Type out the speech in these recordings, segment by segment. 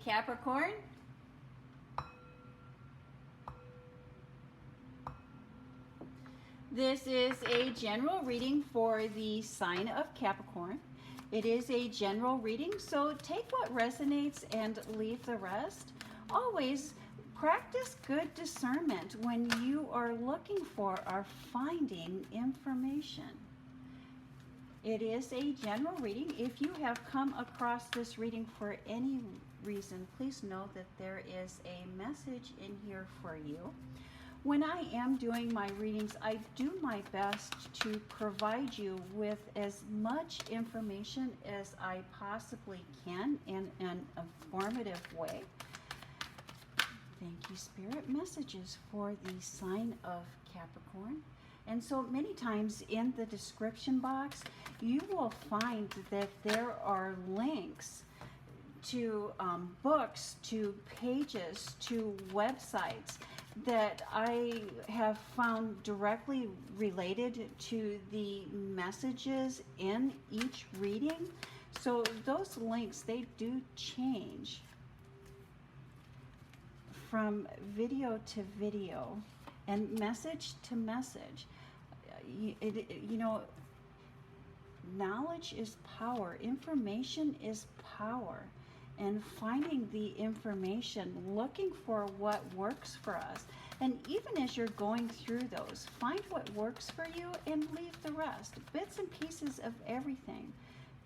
Capricorn. This is a general reading for the sign of Capricorn. It is a general reading, so take what resonates and leave the rest. Always practice good discernment when you are looking for or finding information. It is a general reading. If you have come across this reading for any reason, please know that there is a message in here for you. When I am doing my readings, I do my best to provide you with as much information as I possibly can in an informative way. Thank you, Spirit. Messages for the sign of Capricorn. And so many times in the description box, you will find that there are links to books, to pages, to websites that I have found directly related to the messages in each reading. So those links, they do change from video to video and message to message. You know, knowledge is power. Information is power. And finding the information, looking for what works for us. And even as you're going through those, find what works for you and leave the rest. Bits and pieces of everything.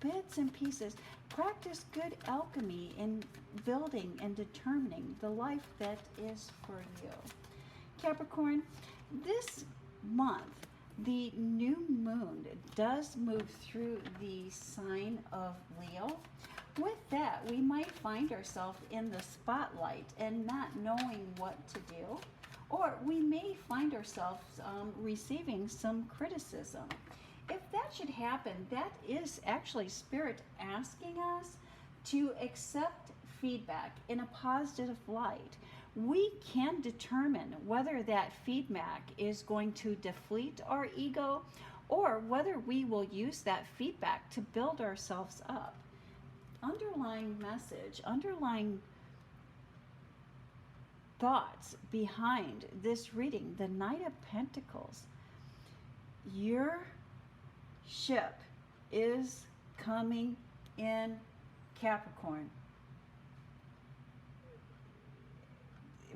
Bits and pieces. Practice good alchemy in building and determining the life that is for you. Capricorn, this month, the new moon does move through the sign of Leo. With that, we might find ourselves in the spotlight and not knowing what to do, or we may find ourselves receiving some criticism. If that should happen, that is actually Spirit asking us to accept feedback in a positive light. We can determine whether that feedback is going to deflate our ego or whether we will use that feedback to build ourselves up. Underlying message, underlying thoughts behind this reading, the Knight of Pentacles. Your ship is coming in, Capricorn.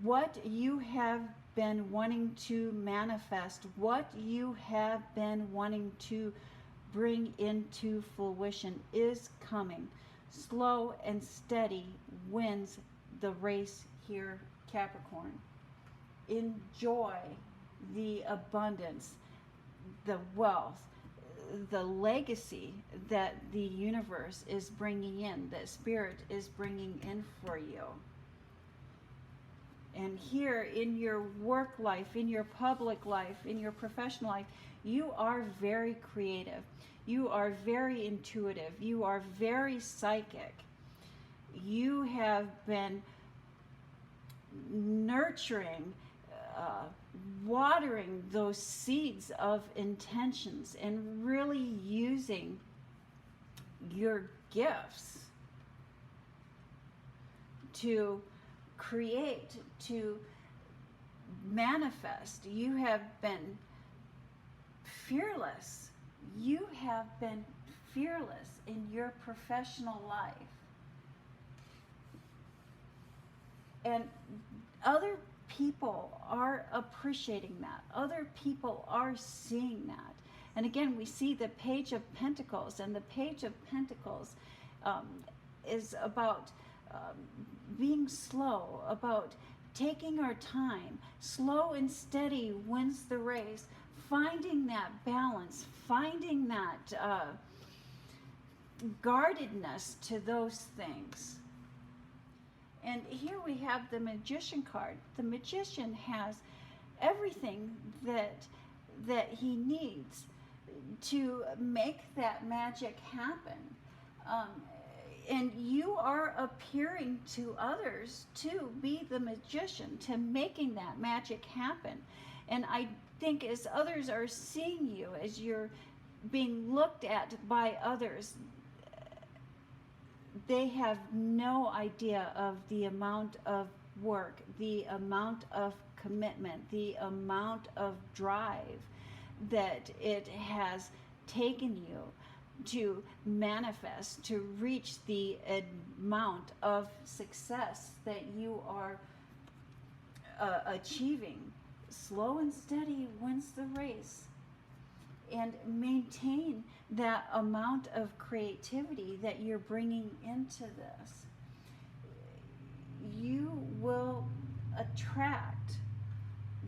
What you have been wanting to manifest, what you have been wanting to bring into fruition is coming. Slow and steady wins the race here, Capricorn. Enjoy the abundance, the wealth, the legacy that the universe is bringing in, that Spirit is bringing in for you. And here in your work life, in your public life, in your professional life, you are very creative. You are very intuitive. You are very psychic. You have been nurturing, watering those seeds of intentions and really using your gifts to create, to manifest. You have been fearless. You have been fearless in your professional life. And other people are appreciating that. Other people are seeing that. And again, we see the Page of Pentacles, and the Page of Pentacles is about being slow, about taking our time. Slow and steady wins the race. Finding that balance, finding that guardedness to those things. And here we have the Magician card. The Magician has everything that he needs to make that magic happen. And you are appearing to others to be the magician, to making that magic happen. And I think as others are seeing you, as you're being looked at by others, they have no idea of the amount of work, the amount of commitment, the amount of drive that it has taken you to manifest, to reach the amount of success that you are achieving. Slow and steady wins the race. And maintain that amount of creativity that you're bringing into this. You will attract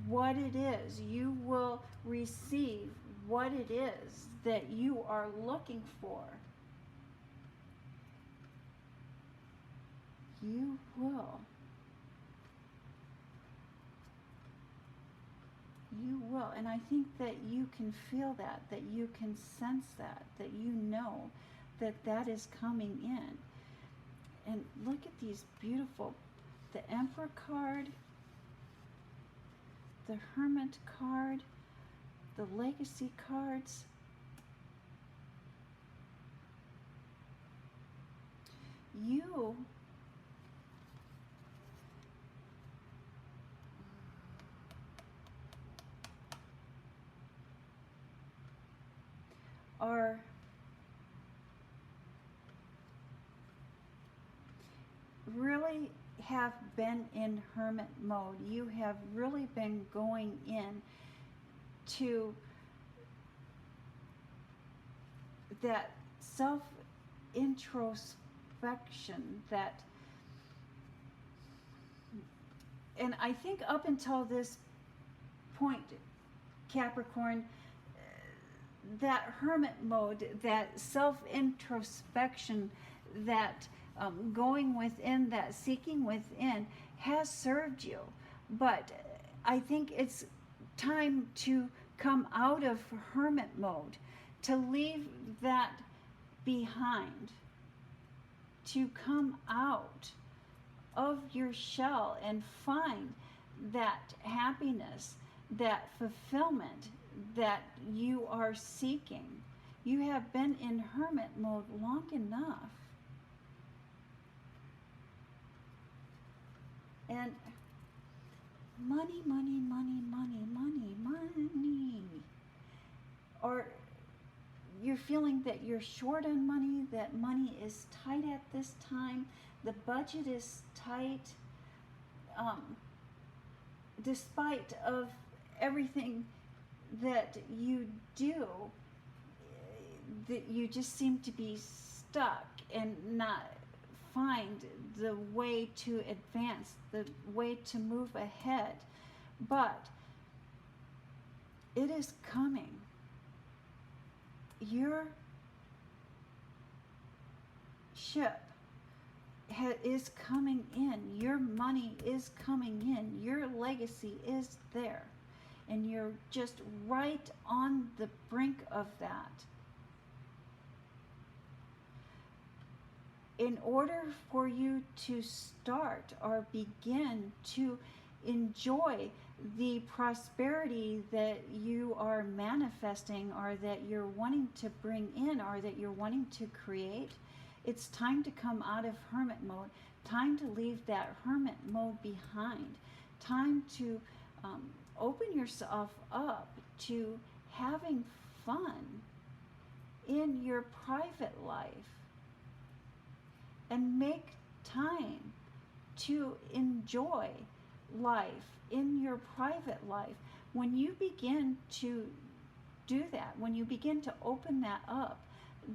what it is. You will receive what it is that you are looking for. You will. You will. And I think that you can feel that you can sense that you know that that is coming in. And look at these beautiful, the Emperor card, the Hermit card, the Legacy cards. You are really have been in hermit mode. You have really been going in to that self introspection, that, and I think up until this point, Capricorn, that hermit mode, that self-introspection, that going within, that seeking within has served you. But I think it's time to come out of hermit mode, to leave that behind, to come out of your shell and find that happiness, that fulfillment that you are seeking. You have been in hermit mode long enough. And money, money, money, money, money, money. Or you're feeling that you're short on money, that money is tight at this time, the budget is tight, despite of everything that you do, that you just seem to be stuck and not find the way to advance, the way to move ahead. But it is coming. Your ship is coming in. Your money is coming in. Your legacy is there. And you're just right on the brink of that. In order for you to start or begin to enjoy the prosperity that you are manifesting, or that you're wanting to bring in, or that you're wanting to create, it's time to come out of hermit mode. Time to leave that hermit mode behind. Time to open yourself up to having fun in your private life, and make time to enjoy life in your private life. When you begin to do that, when you begin to open that up,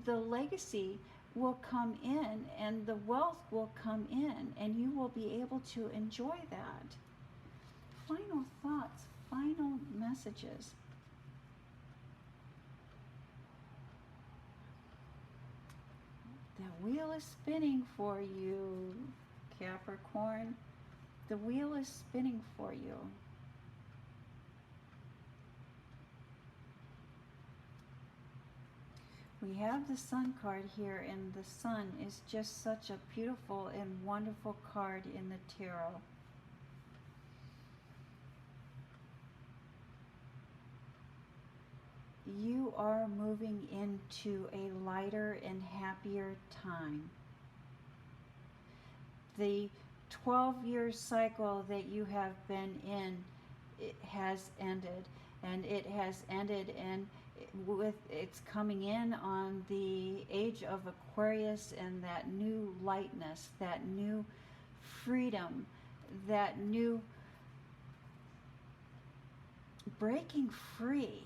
the legacy will come in and the wealth will come in, and you will be able to enjoy that. Final thoughts, final messages. The wheel is spinning for you, Capricorn. The wheel is spinning for you. We have the Sun card here, and the Sun is just such a beautiful and wonderful card in the tarot. You are moving into a lighter and happier time. the 12-year cycle that you have been in, it has ended, and it has ended, and with it's coming in on the age of Aquarius, and that new lightness, that new freedom, that new breaking free.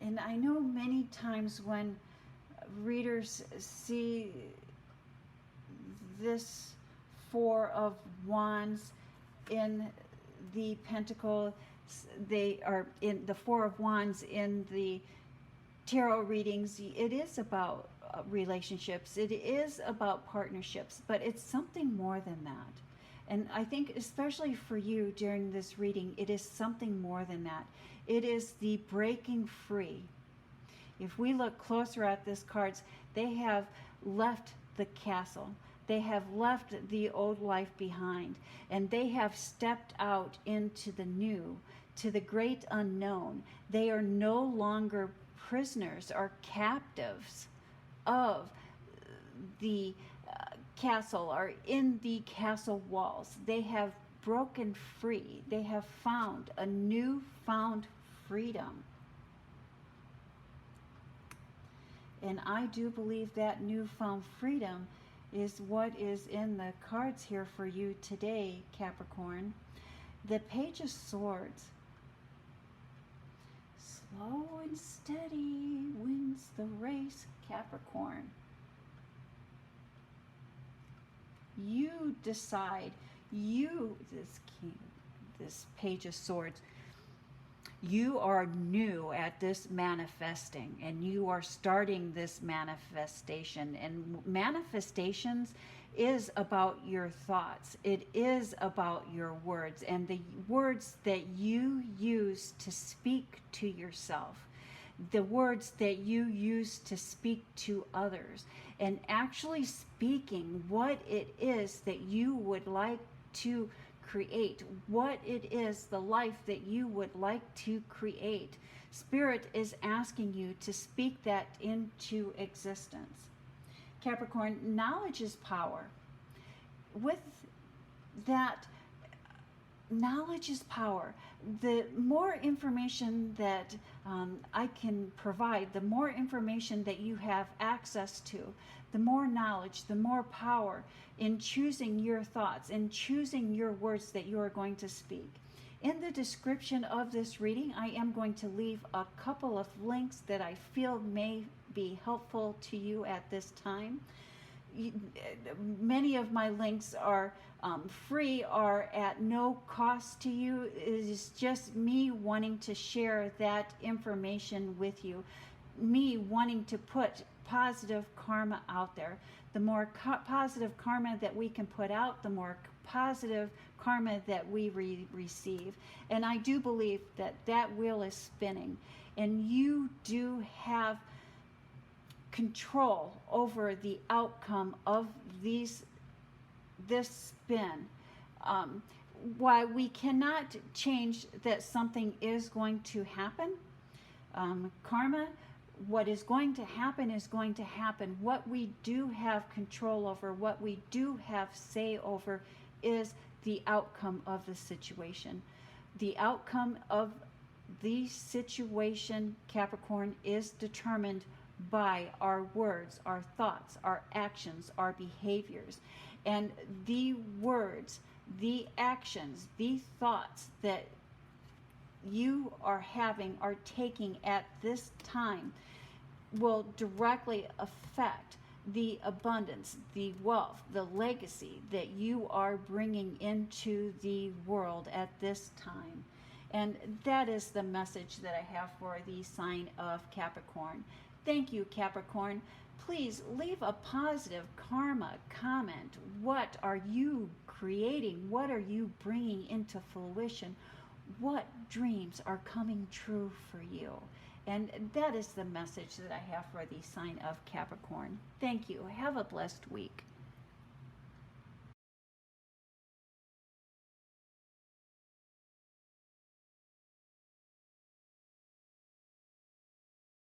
And I know many times when readers see this Four of Wands in the Pentacle, they are in the Four of Wands in the tarot readings. It is about relationships, it is about partnerships, but it's something more than that. And I think especially for you during this reading, it is something more than that. It is the breaking free. If we look closer at this cards, they have left the castle. They have left the old life behind, and they have stepped out into the new, to the great unknown. They are no longer prisoners or captives of the castle or in the castle walls. They have broken free. They have found a newfound freedom. And I do believe that newfound freedom is what is in the cards here for you today, Capricorn. The Page of Swords. Slow and steady wins the race, Capricorn. You decide, this Page of Swords, you are new at this manifesting, and you are starting this manifestation. And manifestations is about your thoughts. It is about your words, and the words that you use to speak to yourself, the words that you use to speak to others, and actually speaking what it is that you would like to create, what it is, the life that you would like to create. Spirit is asking you to speak that into existence. Capricorn, knowledge is power. With that, knowledge is power. The more information that I can provide, the more information that you have access to, the more knowledge, the more power in choosing your thoughts and choosing your words that you are going to speak. In the description of this reading, I am going to leave a couple of links that I feel may be helpful to you at this time. Many of my links are free, are at no cost to you. It is just me wanting to share that information with you, me wanting to put positive karma out there. The more positive karma that we can put out, the more positive karma that we receive. And I do believe that that wheel is spinning, and you do have control over the outcome of this spin. Why we cannot change that something is going to happen, karma, what is going to happen is going to happen. What we do have control over, what we do have say over, is the outcome of the situation. The outcome of the situation, Capricorn, is determined by our words, our thoughts, our actions, our behaviors. And the words, the actions, the thoughts that you are having, are taking at this time, will directly affect the abundance, the wealth, the legacy that you are bringing into the world at this time. And that is the message that I have for the sign of Capricorn. Thank you, Capricorn. Please leave a positive karma comment. What are you creating? What are you bringing into fruition? What dreams are coming true for you? And that is the message that I have for the sign of Capricorn. Thank you. Have a blessed week.